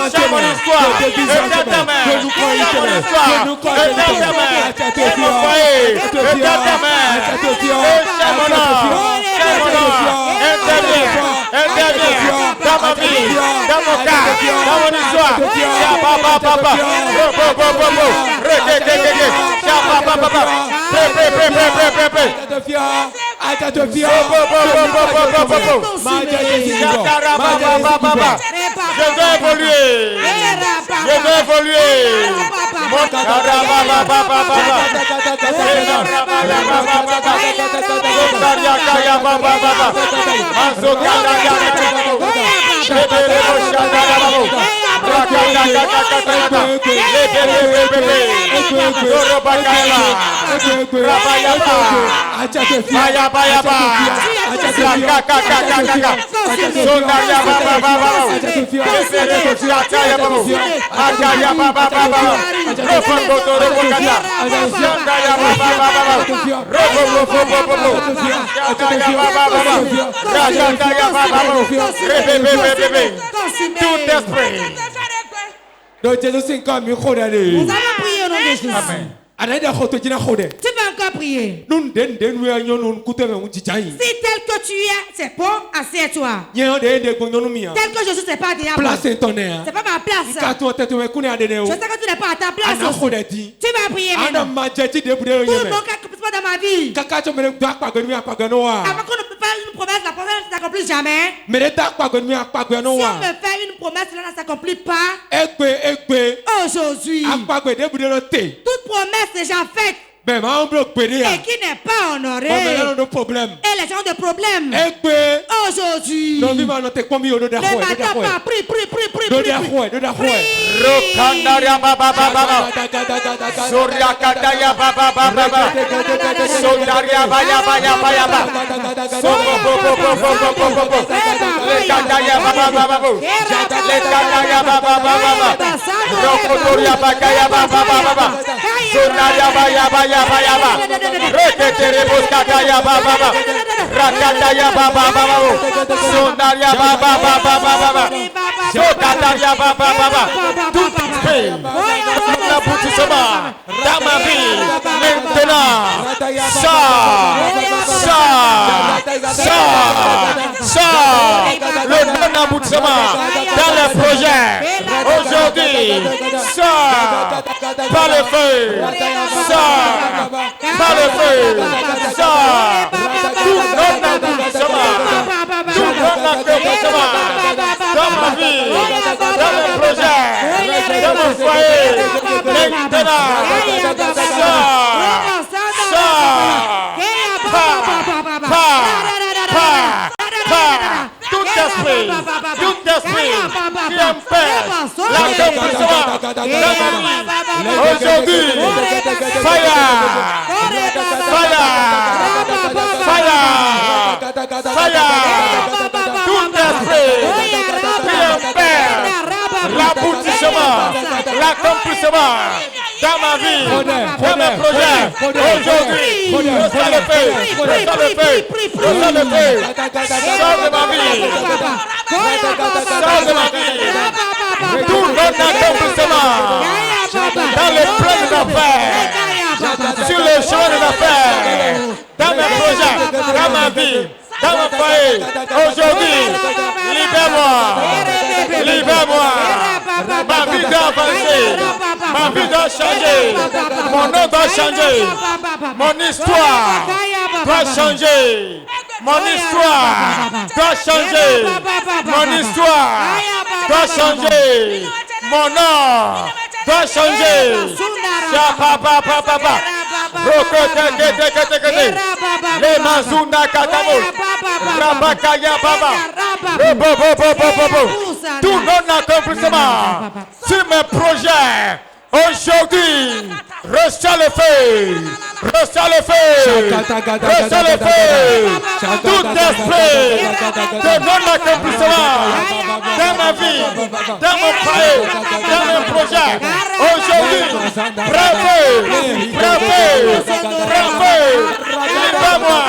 mon histoire, dans mon foyer, dans ma vie, histoire. Étends ta main. Et mon foyer. Étends ta main. Et c'est mon nom. C'est mon nom. Interviens. Dans ma vie. Dans mon cas. Dans mon histoire. Papa. Je dois évoluer. Tout esprit. Donc Jésus comme il faut aller. Nous allons prier au nom de Jésus. Amen. Anaida khoto jina khode. Tu vas encore prier. Nun den we anyo nun kute me unji chai. Si tel que tu es, c'est bon, assieds-toi. Nyen de gonyo mia. Tel que Jésus c'est pas déjà. Place ton air. C'est pas ma place. Ka to tete we kune ade Je sais que tu n'es pas à ta place. Ana khode ti. Tu vas prier Ana maintenant. ma jeji de bude Tout yeme. mon accomplissement dans ma vie. Kaka to me do akpa gonu akpa gonu wa. Avant qu'on ne peut faire une promesse, la promesse ne s'accomplit jamais. Me de akpa gonu akpa gonu Si wa. on me fait une promesse, cela ne s'accomplit pas. Egbe. Aujourd'hui, Akpa gbe de bude no te. toute promesse déjà faite Ben ma on bloque pede ya. et qui n'est pas honorée. On me no problème. Et les gens de problème. Egbe. Aujourd'hui, Non vi ma no te komi o do da ne ho. m'attends pas. Prie. Do da ho. Rokandaria baba. Surya kataya baba. Sondaria baya. Le kataya baba. Le kataya baba. Rokotoria bakaya baba. Sondaria baya. Reketere boskataya baba. Rakataya baba. Sondaria baba. Sokataria baba. Tout esprit l'aboutissement dans ma vie maintenant. Le non-aboutissement dans les projets aujourd'hui. Par le feu. Par le feu. Tout non-aboutissement dans ma vie, dans mes projets, dans mon foyer, maintenant, tout esprit qui empêche l'accomplissement dans ma vie, aujourd'hui, fire, tout esprit qui empêche l'accomplissement dans ma vie, dans mes projets, aujourd'hui, reçois le feu, sors de ma vie, tout notre accomplissement dans les plans de l'affaire, sur le chemin de l'affaire, dans mes projets, dans ma vie, dans mon foyer, aujourd'hui, libère-moi, ma vie doit avancer, ma vie doit changer, mon nom doit changer, mon histoire doit changer, mon histoire doit changer, mon histoire doit changer, mon nom doit changer. Papa. Les Mazunda Katamo, Rabakaya Baba, tout non-accomplissement sur mes projets. Aujourd'hui, reçois le feu, tout esprit de non-accomplissement dans ma vie, dans mon foyer, dans mes projets. Aujourd'hui, bravo, libère-moi,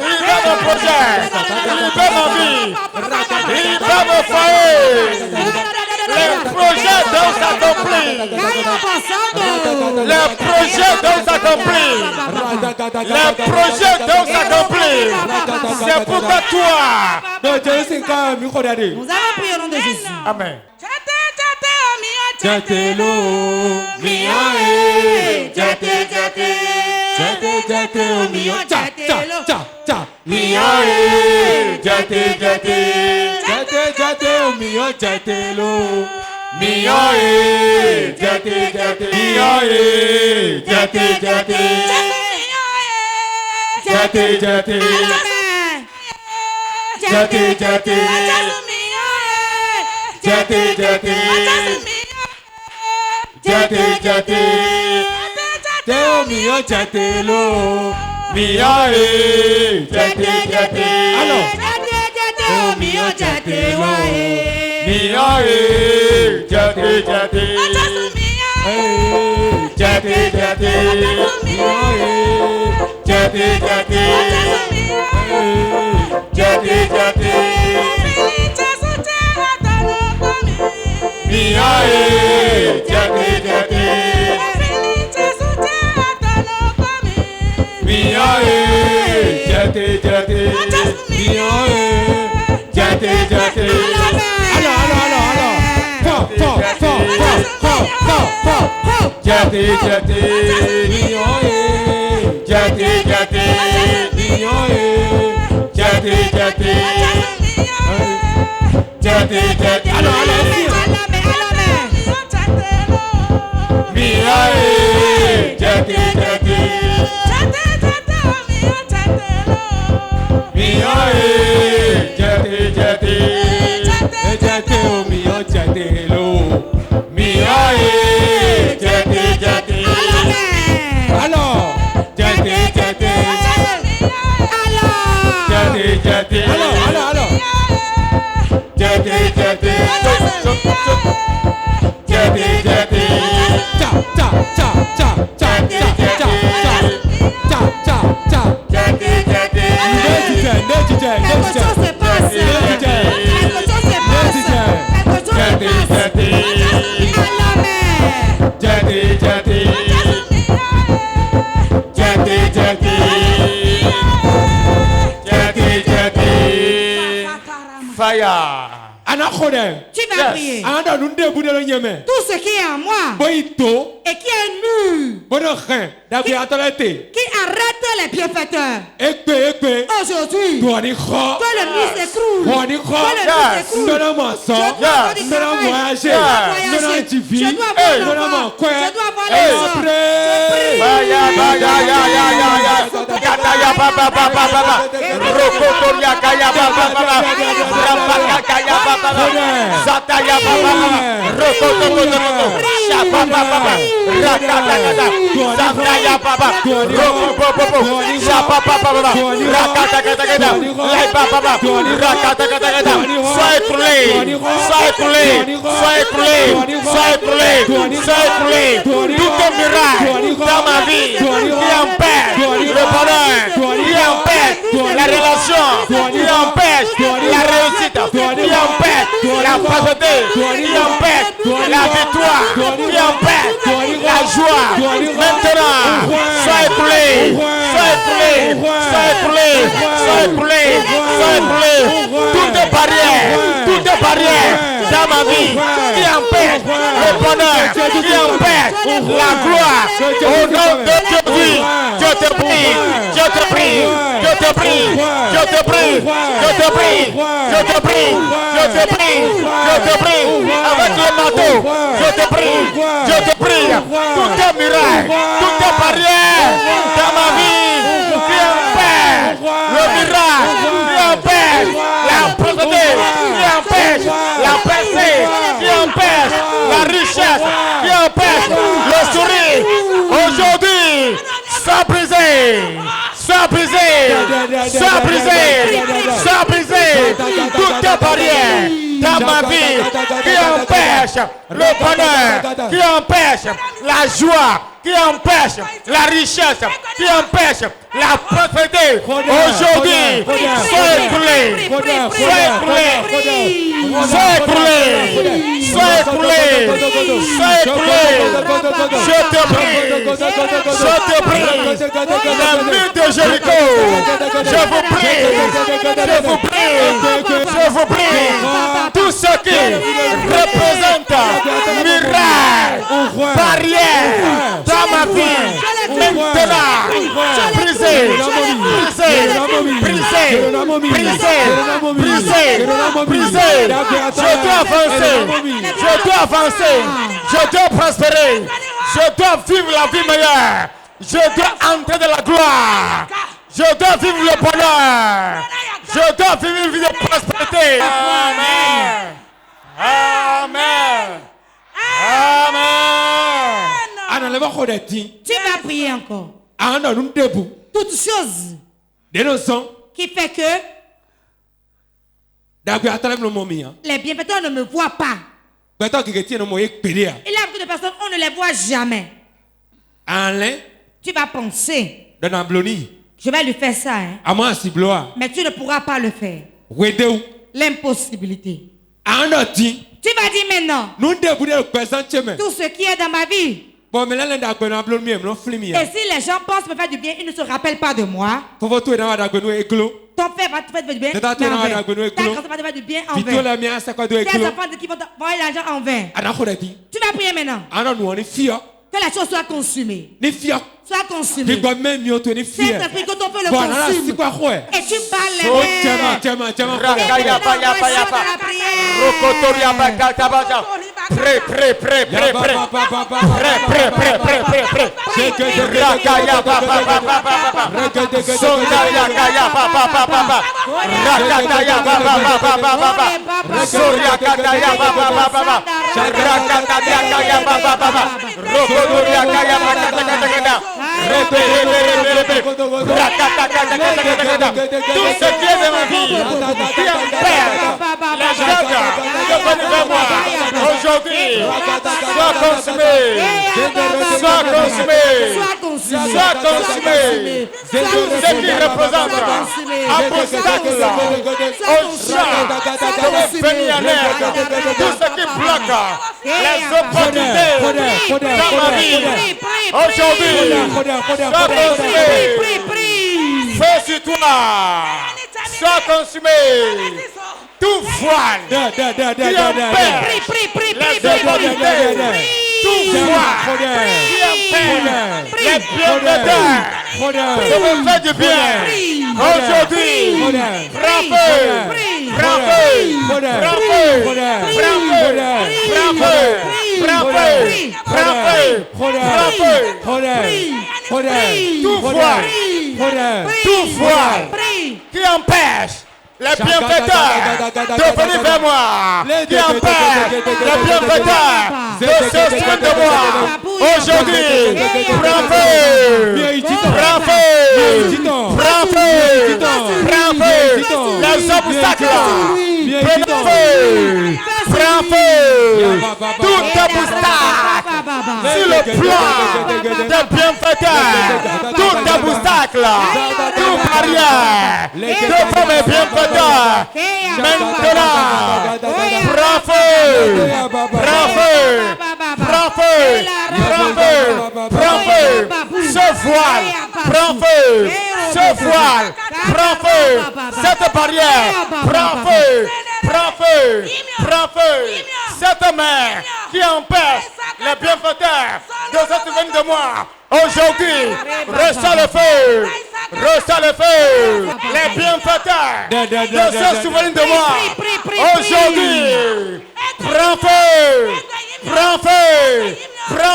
libère mon projet, libère ma vie, libère mon foyer. Les projets donc s'accomplissent. Les projets donc s'accomplissent. Les projets donc s'accomplissent. C'est pourquoi toi. Nous avons prié au nom de Jésus. Amen. Jatelo, miae, jate, miae, jate, miae, jatelo, miae, jate, Teo mio jatelo, miae, jate. Alors, Teo mio jatelo, miae, jate. Jate, miae, jate. Miae, jate. Miae, jate. Miae, jate. Alors. Fort. Jate. Miae, jate. Miae, jate. Alors. Miae, jate. Miae, jate. Jate o mio jatelo. Miae, jate. Alors, jate. Jate. Alors. Jate. Quelque chose se passe. Fire. Tu vas prier. Tout ce qui est en moi et qui est nu, qui arrête les bienfaiteurs. Aujourd'hui, que le mur s'écroule. Que le mur s'écroule. Je dois voyager. Je dois Tout est miracle dans ma vie qui empêche le bonheur, qui empêche la relation, qui empêche la réussite, qui empêche la pauvreté, qui empêche la victoire, qui empêche la joie. Maintenant, sois écoulé. Toutes les barrières dans ma vie qui empêchent le bonheur, qui empêchent la gloire. Au nom de Jésus, je te prie, avec le manteau, je te prie, tout est miracle, tout est barrière dans ma vie qui empêche le miracle, qui empêche la pauvreté, qui empêche la percée, qui empêche la richesse, qui empêche le sourire. Aujourd'hui, sois brisé. Sois brisé. Sois brisé. Sois brisé. Toutes tes barrières dans ma vie qui empêchent le bonheur, qui empêchent la joie, qui empêche la richesse, qui empêche la prospérité. Aujourd'hui, sois écoulé, sois écoulé, sois écoulé, sois écoulé, sois écoulé. Je te prie, la nuit de Jéricho, je vous prie, je vous prie, tout ce qui représente miracle, barrière dans ma vie, maintenant, brisé, brisé, brisé, brisé, brisé, brisé. Je dois avancer, je dois avancer, je dois prospérer, je dois vivre la vie meilleure, je dois entrer dans la gloire, je dois vivre le bonheur, je dois vivre une vie de prospérité. Amen. Amen. Amen. Tu vas prier encore. Toute chose qui fait que les bienfaiteurs ne me voient pas. Il y a beaucoup de personnes, on ne les voit jamais. Tu vas penser, je vais lui faire ça, hein. Mais tu ne pourras pas le faire. L'impossibilité. Tu vas dire maintenant, tout ce qui est dans ma vie. Et si les gens pensent me faire du bien, ils ne se rappellent pas de moi. Ton père va te faire du bien, mais en vain. Ta grand-mère va te faire du bien en vain. Tes enfants qui vont t'envoyer l'argent en vain. Tu vas prier maintenant. Que la chose soit consumée. Soit consumée. C'est un esprit que ton père le consume. Et tu bats les Prêt. Tout ce qui est de ma vie, qui empêche la joie de venir vers moi, aujourd'hui, sois consumé, sois consumé, sois consumé. Tout ce qui représente un obstacle au champ de mes bénis en air, tout ce qui bloque les opportunités dans ma vie, aujourd'hui, sois consumé. Fais sur toi, sois consumé. Tout voile qui empêche les opportunités, tout voile qui empêche les bienfaiteurs de me faire du bien. Aujourd'hui, frappez, frappez, frappez, frappez, tout voile qui empêche les bienfaiteurs de venir vers moi, qui empêchent les bienfaiteurs de se souvenir de moi. Aujourd'hui, frappez, les obstacles, frappez, tout obstacle sur le plan des bienfaiteurs, tout obstacle, toute barrière devant mes bienfaiteurs. Maintenant, ce voile, cette barrière, cette main qui empêche les bienfaiteurs de se souvenir de moi. Aujourd'hui, reçois le feu, les bienfaiteurs de se souvenir de moi. Aujourd'hui, prends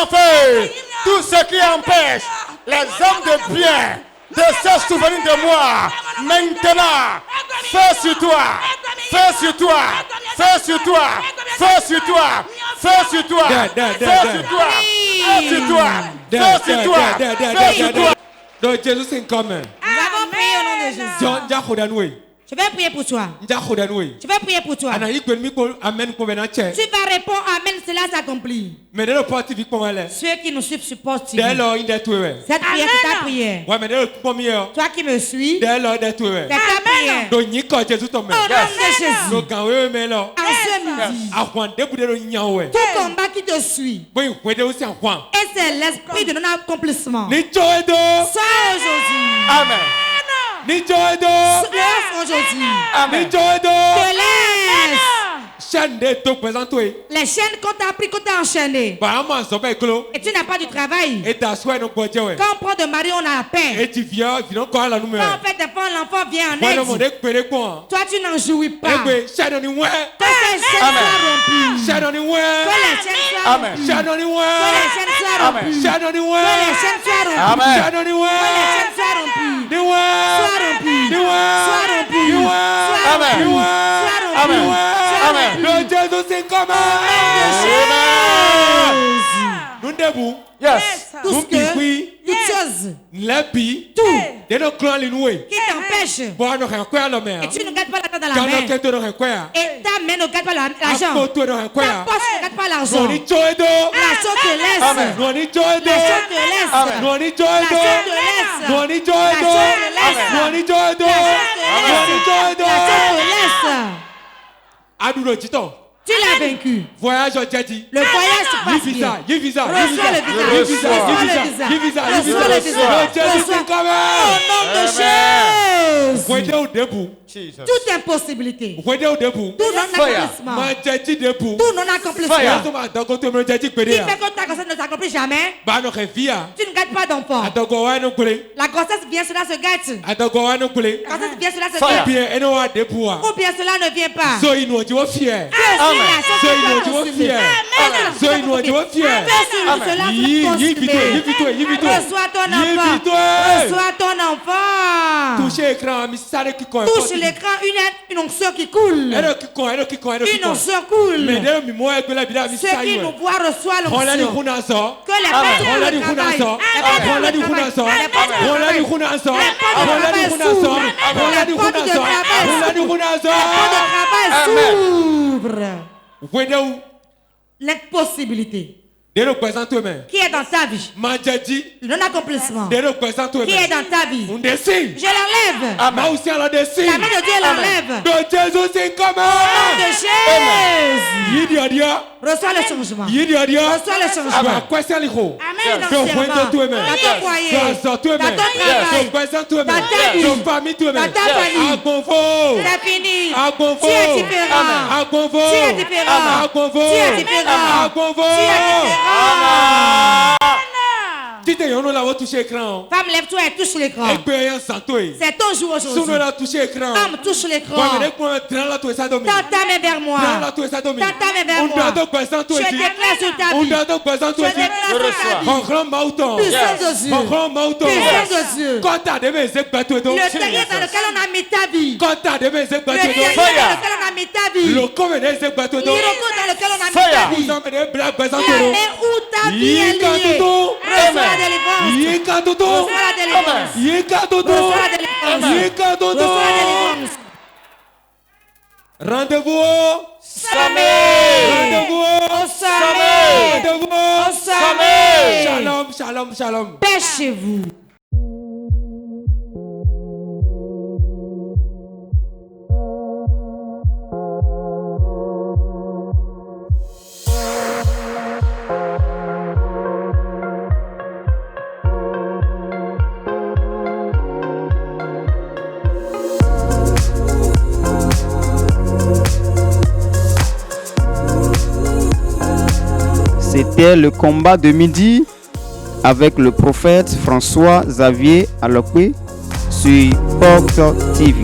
feu, tout ce qui empêche les hommes de bien de se souvenir de moi. Maintenant, fais sur toi. Donc Jésus est commun. de Jésus. Je vais prier pour toi. Je vais prier pour toi. Tu vas répondre Amen, cela s'accomplit. Ceux qui nous suivent supportent. Cette prière, c'est ta prière. Toi qui me suis, c'est ta prière. Au nom de Jésus. En ce midi, tout combat qui te suit, et c'est l'esprit de non-accomplissement. Sois aujourd'hui. Amen. Aujourd'hui. Amen. Te laisse. Les chaînes qu'on t'a pris, qu'on t'a enchaîné. Et tu n'as pas du travail. Quand on prend de mari, on a paix. Quand on fait des fois, l'enfant vient en aide. Toi, tu n'en jouis pas. Que les chaînes soient rompues. Que les chaînes soient rompues. Que les chaînes soient rompues. Que les chaînes soient rompues. Que les chaînes soient rompues. Sois rompues. Sois rompues. Sois rompues. Amen. Le Jésus c'est comme nous debout. Yes. Tout ce que, toutes choses, tout qui t'empêche, et tu ne gardes pas l'argent dans la main, et ta main ne garde pas l'argent, ta poche ne garde pas l'argent, la chose te laisse, la chose te laisse, la chose te laisse, la chose te laisse. Tu l'as vaincu. Voyage Le voyage se passe bien. Reçois le visa. Reçois le visa. Au nom de Jésus. Toute impossibilité. Tout non-accomplissement. Tout non-accomplissement. Qui fait que ta grossesse ne s'accomplit jamais. Tu ne gâtes pas d'enfant. La grossesse vient, cela se gâte. La grossesse vient, cela se gâte. Ou bien cela ne vient pas. Reçois ton enfant. Touche l'écran, une onction qui coule. Une onction coule. Ceux qui nous voient reçoivent l'onction. Que les l'impossibilité qui est dans ta vie, le non-accomplissement qui est dans ta vie, je l'enlève. La main de Dieu l'enlève. Au nom de Jésus. Reçois le changement. Reçois le changement. Amen. Dans ton foyer, dans ton travail, dans ta vie, dans ta famille. C'est fini. Tu es différent. Tu es différent. Tu es différent. Tu es différent. Femme, lève-toi et touche l'écran. C'est ton jour aujourd'hui. Femme, touche l'écran. Tends ta main vers moi. Tends ta main vers moi. Je déclare sur ta vie. Je déclare sur ta vie. Puissance de Dieu. Puissance de Dieu. Le terrier dans lequel on a mis ta vie. Le terrier dans lequel on a mis ta vie. Le recours dans lequel on a mis ta vie. La main où ta vie est liée. Reçois la délivrance. Reçois la délivrance. Reçois la délivrance. Reçois la délivrance. Rendez-vous Au sommet. Au sommet. Shalom. Paix chez vous. C'était le combat de midi avec le prophète François Xavier Alokwe sur Porte TV.